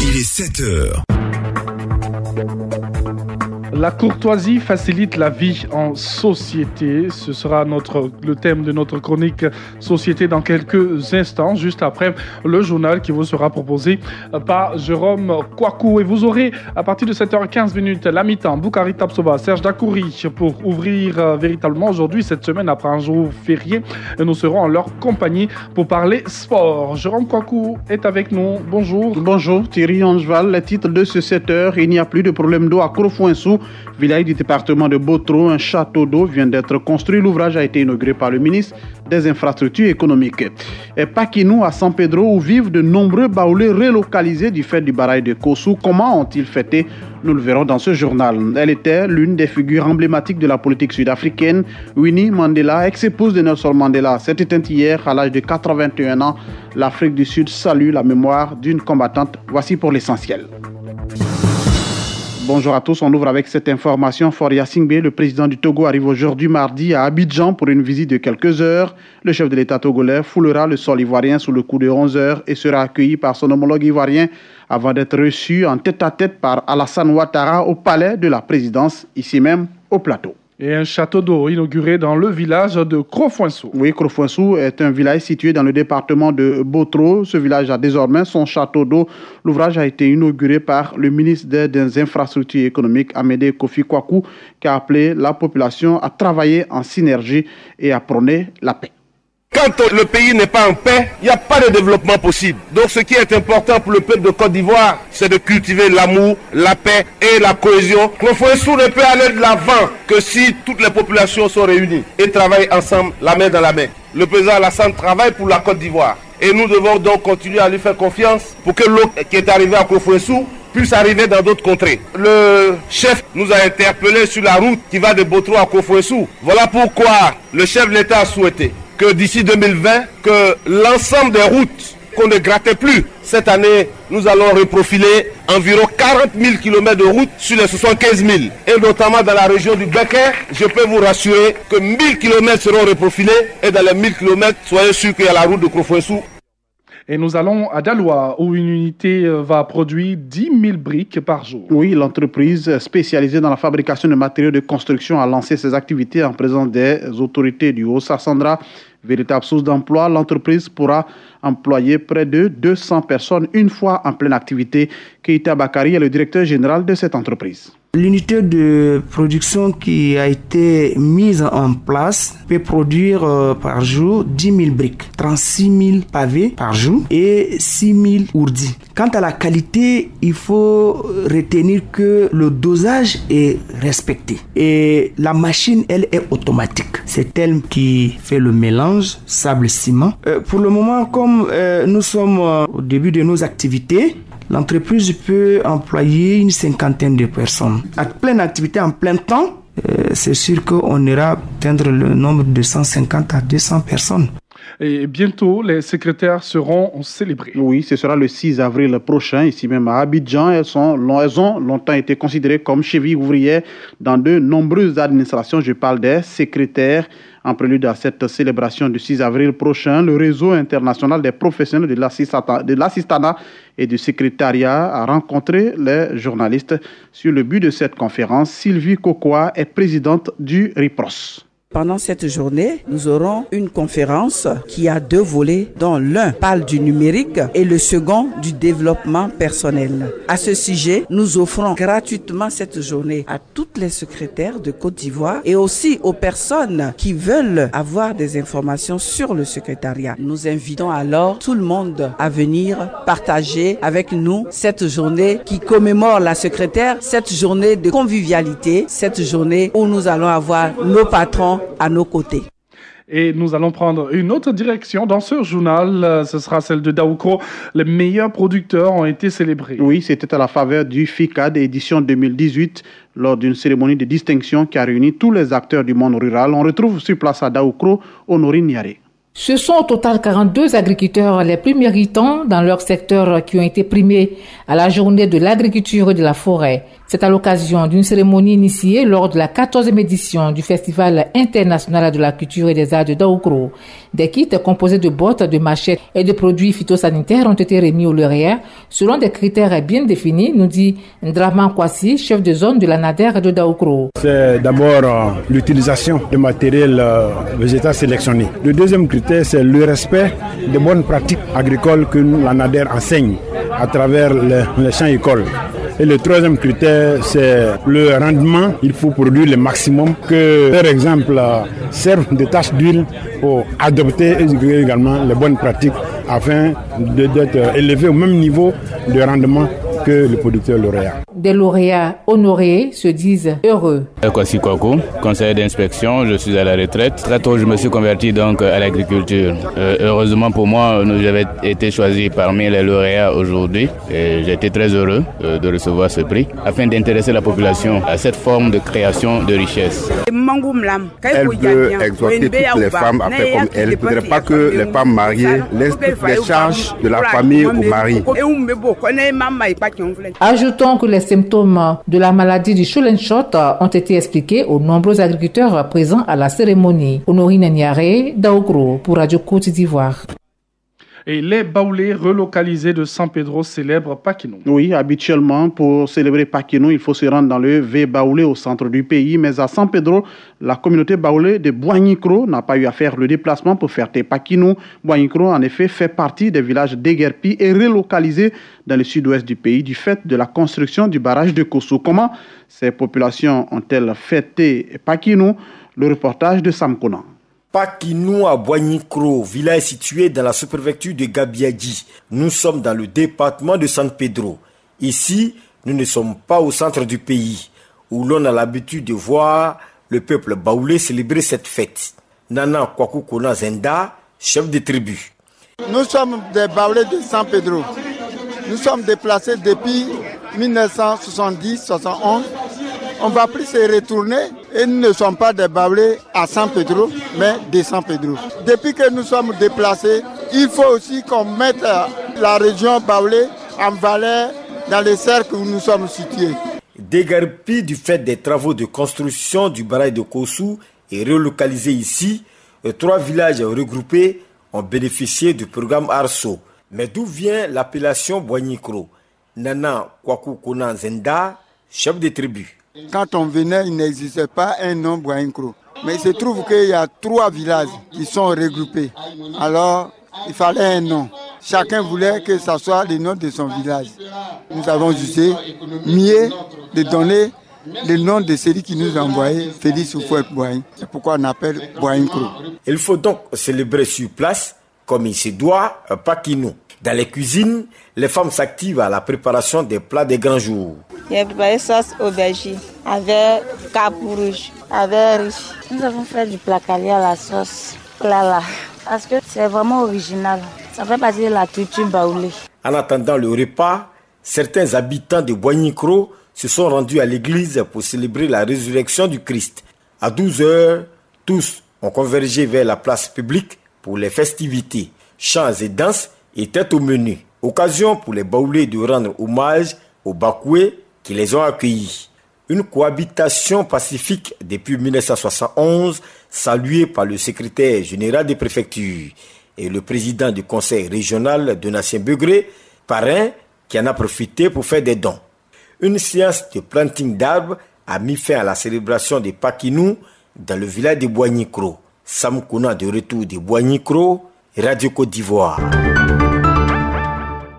Il est 7h. La courtoisie facilite la vie en société. Ce sera le thème de notre chronique Société dans quelques instants, juste après le journal qui vous sera proposé par Jérôme Kouakou. Et vous aurez, à partir de 7h15, la mi-temps, Boukari Tapsoba, Serge Dakouri, pour ouvrir véritablement aujourd'hui, cette semaine, après un jour férié. Et nous serons en leur compagnie pour parler sport. Jérôme Kouakou est avec nous. Bonjour. Bonjour Thierry Angeval. Le titre de ce 7h, il n'y a plus de problème d'eau à Krofouensou, village du département de Botro. Un château d'eau vient d'être construit. L'ouvrage a été inauguré par le ministre des Infrastructures économiques. Et Paquinou, à San Pedro, où vivent de nombreux baoulés relocalisés du fait du barrage de Kossou. Comment ont-ils fêté? Nous le verrons dans ce journal. Elle était l'une des figures emblématiques de la politique sud-africaine. Winnie Mandela, ex-épouse de Nelson Mandela, s'est éteinte hier à l'âge de 81 ans. L'Afrique du Sud salue la mémoire d'une combattante. Voici pour l'essentiel. Bonjour à tous, on ouvre avec cette information. Faure Singbe, le président du Togo, arrive aujourd'hui mardi à Abidjan pour une visite de quelques heures. Le chef de l'État togolais foulera le sol ivoirien sous le coup de 11 heures et sera accueilli par son homologue ivoirien avant d'être reçu en tête-à-tête par Alassane Ouattara au palais de la présidence, ici même au plateau. Et un château d'eau inauguré dans le village de Krofouensou. Oui, Krofouensou est un village situé dans le département de Botro. Ce village a désormais son château d'eau. L'ouvrage a été inauguré par le ministre des Infrastructures économiques, Amédée Kofi Kouakou, qui a appelé la population à travailler en synergie et à prôner la paix. Quand le pays n'est pas en paix, il n'y a pas de développement possible. Donc ce qui est important pour le peuple de Côte d'Ivoire, c'est de cultiver l'amour, la paix et la cohésion. Krofouensou ne peut aller de l'avant que si toutes les populations sont réunies et travaillent ensemble, la main dans la main. Le président Alassane travaille pour la Côte d'Ivoire et nous devons donc continuer à lui faire confiance pour que l'eau qui est arrivée à Krofouensou puisse arriver dans d'autres contrées. Le chef nous a interpellés sur la route qui va de Botro à Krofouensou. Voilà pourquoi le chef de l'État a souhaité que d'ici 2020, que l'ensemble des routes qu'on ne grattait plus, cette année, nous allons reprofiler environ 40 000 km de routes sur les 75 000. Et notamment dans la région du Becker, je peux vous rassurer que 1000 km seront reprofilés et dans les 1000 km, soyez sûrs qu'il y a la route de Krofouensou. Et nous allons à Daloa, où une unité va produire 10 000 briques par jour. Oui, l'entreprise spécialisée dans la fabrication de matériaux de construction a lancé ses activités en présence des autorités du Haut-Sassandra. Véritable source d'emploi, l'entreprise pourra employer près de 200 personnes une fois en pleine activité. Keita Bakari est le directeur général de cette entreprise. L'unité de production qui a été mise en place peut produire par jour 10 000 briques, 36 000 pavés par jour et 6 000 ourdis. Quant à la qualité, il faut retenir que le dosage est respecté et la machine, elle, est automatique. C'est elle qui fait le mélange sable-ciment. Pour le moment, comme nous sommes au début de nos activités, l'entreprise peut employer une cinquantaine de personnes. À pleine activité, en plein temps, c'est sûr qu'on ira atteindre le nombre de 150 à 200 personnes. Et bientôt, les secrétaires seront célébrés. Oui, ce sera le 6 avril prochain, ici même à Abidjan. Elles ont longtemps été considérées comme chevilles ouvrières dans de nombreuses administrations. Je parle des secrétaires. En prélude à cette célébration du 6 avril prochain, le réseau international des professionnels de l'assistanat et du secrétariat a rencontré les journalistes. Sur le but de cette conférence, Sylvie Kokoa est présidente du RIPROS. Pendant cette journée, nous aurons une conférence qui a 2 volets, dont l'un parle du numérique et le second du développement personnel. À ce sujet, nous offrons gratuitement cette journée à toutes les secrétaires de Côte d'Ivoire et aussi aux personnes qui veulent avoir des informations sur le secrétariat. Nous invitons alors tout le monde à venir partager avec nous cette journée qui commémore la secrétaire, cette journée de convivialité, cette journée où nous allons avoir nos patrons à nos côtés. Et nous allons prendre une autre direction dans ce journal. Ce sera celle de Daoukro. Les meilleurs producteurs ont été célébrés. Oui, c'était à la faveur du FICAD édition 2018 lors d'une cérémonie de distinction qui a réuni tous les acteurs du monde rural. On retrouve sur place à Daoukro Honorine Niaré. Ce sont au total 42 agriculteurs les plus méritants dans leur secteur qui ont été primés à la journée de l'agriculture et de la forêt. C'est à l'occasion d'une cérémonie initiée lors de la 14e édition du Festival international de la culture et des arts de Daoukro. Des kits composés de bottes, de machettes et de produits phytosanitaires ont été remis aux lauréats selon des critères bien définis, nous dit Ndraman Kwasi, chef de zone de la NADER de Daoukro. C'est d'abord l'utilisation de matériel végétal sélectionné. Le deuxième critère, c'est le respect des bonnes pratiques agricoles que la NADER enseigne à travers les champs écoles. Et le troisième critère, c'est le rendement. Il faut produire le maximum, que, par exemple, servent de tâches d'huile pour adopter également les bonnes pratiques afin d'être élevé au même niveau de rendement que le producteur lauréat. Des lauréats honorés se disent heureux. Kwasi Kwaku, conseiller d'inspection, je suis à la retraite. Très tôt, je me suis converti donc à l'agriculture. Heureusement pour moi, j'avais été choisi parmi les lauréats aujourd'hui et j'ai été très heureux de recevoir ce prix afin d'intéresser la population à cette forme de création de richesse. Elle veut exhorter toutes les femmes à faire comme elle. Il ne faudrait pas que les femmes mariées laissent toutes les charges de la famille au mari. Ajoutons que les symptômes de la maladie du Cholenshot ont été expliqués aux nombreux agriculteurs présents à la cérémonie. Honorine Niaré, Daoukro, pour Radio Côte d'Ivoire. Et les baoulés relocalisés de San Pedro célèbrent Paquinou. Oui, habituellement, pour célébrer Paquinou, il faut se rendre dans le V Baoulé au centre du pays. Mais à San Pedro, la communauté baoulé de Boignicro n'a pas eu à faire le déplacement pour fêter Paquinou. Boignicro, en effet, fait partie des villages déguerpis et relocalisés dans le sud-ouest du pays du fait de la construction du barrage de Kossou. Comment ces populations ont-elles fêté Paquinou? Le reportage de Sam Konan. Paquinou à Boignicro, village situé dans la sous-préfecture de Gabiadji. Nous sommes dans le département de San Pedro. Ici, nous ne sommes pas au centre du pays, où l'on a l'habitude de voir le peuple baoulé célébrer cette fête. Nana Kwaku Kona Zenda, chef de tribu. Nous sommes des baoulés de San Pedro. Nous sommes déplacés depuis 1970-71. On ne va plus se retourner et nous ne sommes pas des baoulés à San Pedro, mais de San Pedro. Depuis que nous sommes déplacés, il faut aussi qu'on mette la région baoulée en valeur dans les cercles où nous sommes situés. Déguerpis du fait des travaux de construction du barrage de Kossou et relocalisés ici, 3 villages regroupés ont bénéficié du programme ARSO. Mais d'où vient l'appellation Boignicro? Nana Kwaku Kona Zenda, chef de tribu. Quand on venait, il n'existait pas un nom Boignicro. Mais il se trouve qu'il y a 3 villages qui sont regroupés. Alors, il fallait un nom. Chacun voulait que ce soit le nom de son village. Nous avons jugé mieux de donner le nom de celui qui nous a envoyé, Félix Oufouet-Boigny. C'est pourquoi on appelle Boignicro. Il faut donc célébrer sur place, comme il se doit, Paquinou. Dans les cuisines, les femmes s'activent à la préparation des plats des grands jours. J'ai préparé sauce aubergine avec capou rouge, avec riz. Nous avons fait du placali à la sauce plala parce que c'est vraiment original. Ça fait partie de la culture baoulée. En attendant le repas, certains habitants de Boignicro se sont rendus à l'église pour célébrer la résurrection du Christ. À 12h, tous ont convergé vers la place publique pour les festivités. Chants et danses étaient au menu. Occasion pour les baoulés de rendre hommage aux Bakoués qui les ont accueillis. Une cohabitation pacifique depuis 1971, saluée par le secrétaire général des préfectures et le président du conseil régional de Donatien-Begré, parrain qui en a profité pour faire des dons. Une séance de planting d'arbres a mis fin à la célébration de Paquinou dans le village de Boignicro. Sam Kouna de retour de Boignicro, Radio Côte d'Ivoire.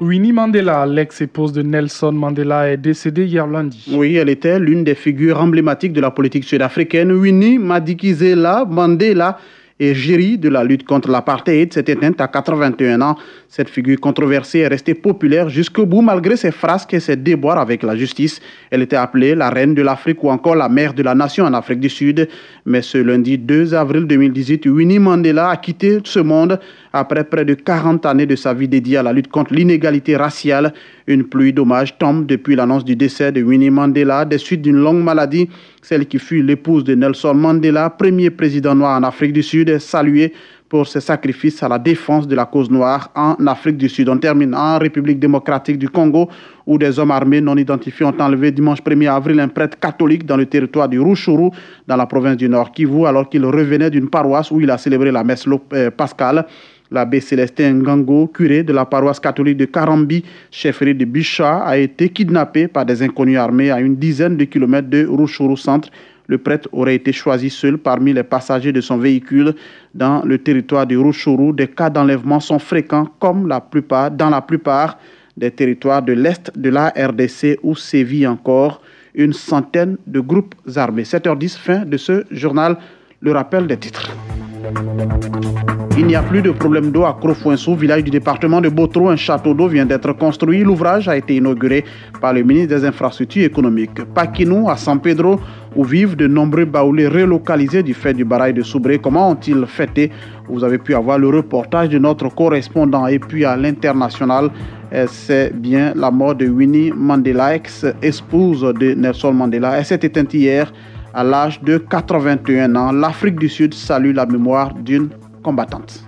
Winnie Mandela, l'ex-épouse de Nelson Mandela, est décédée hier lundi. Oui, elle était l'une des figures emblématiques de la politique sud-africaine. Winnie Madikizela Mandela et gérie de la lutte contre l'apartheid, s'est éteinte à 81 ans. Cette figure controversée est restée populaire jusqu'au bout malgré ses frasques et ses déboires avec la justice. Elle était appelée la reine de l'Afrique ou encore la mère de la nation en Afrique du Sud. Mais ce lundi 2 avril 2018, Winnie Mandela a quitté ce monde après près de 40 années de sa vie dédiée à la lutte contre l'inégalité raciale. Une pluie d'hommages tombe depuis l'annonce du décès de Winnie Mandela des suites d'une longue maladie. Celle qui fut l'épouse de Nelson Mandela, premier président noir en Afrique du Sud, est saluée pour ses sacrifices à la défense de la cause noire en Afrique du Sud. On termine en République démocratique du Congo, où des hommes armés non identifiés ont enlevé dimanche 1er avril un prêtre catholique dans le territoire du Rutshuru, dans la province du Nord Kivu, alors qu'il revenait d'une paroisse où il a célébré la messe pascale. L'abbé Célestin Ngango, curé de la paroisse catholique de Karambi, chefferie de Bicha, a été kidnappé par des inconnus armés à une dizaine de kilomètres de Rutshuru centre. Le prêtre aurait été choisi seul parmi les passagers de son véhicule. Dans le territoire de Rutshuru, des cas d'enlèvement sont fréquents comme dans la plupart des territoires de l'Est de la RDC où sévit encore une centaine de groupes armés. 7h10, fin de ce journal. Le rappel des titres. Il n'y a plus de problème d'eau à Krofouensou, village du département de Botro. Un château d'eau vient d'être construit. L'ouvrage a été inauguré par le ministre des Infrastructures économiques. Paquinou, à San Pedro, où vivent de nombreux baoulés relocalisés du fait du barrage de Soubré. Comment ont-ils fêté? Vous avez pu avoir le reportage de notre correspondant. Et puis à l'international, c'est bien la mort de Winnie Mandela, ex-épouse de Nelson Mandela. Elle s'est éteinte hier à l'âge de 81 ans. L'Afrique du Sud salue la mémoire d'une combattante.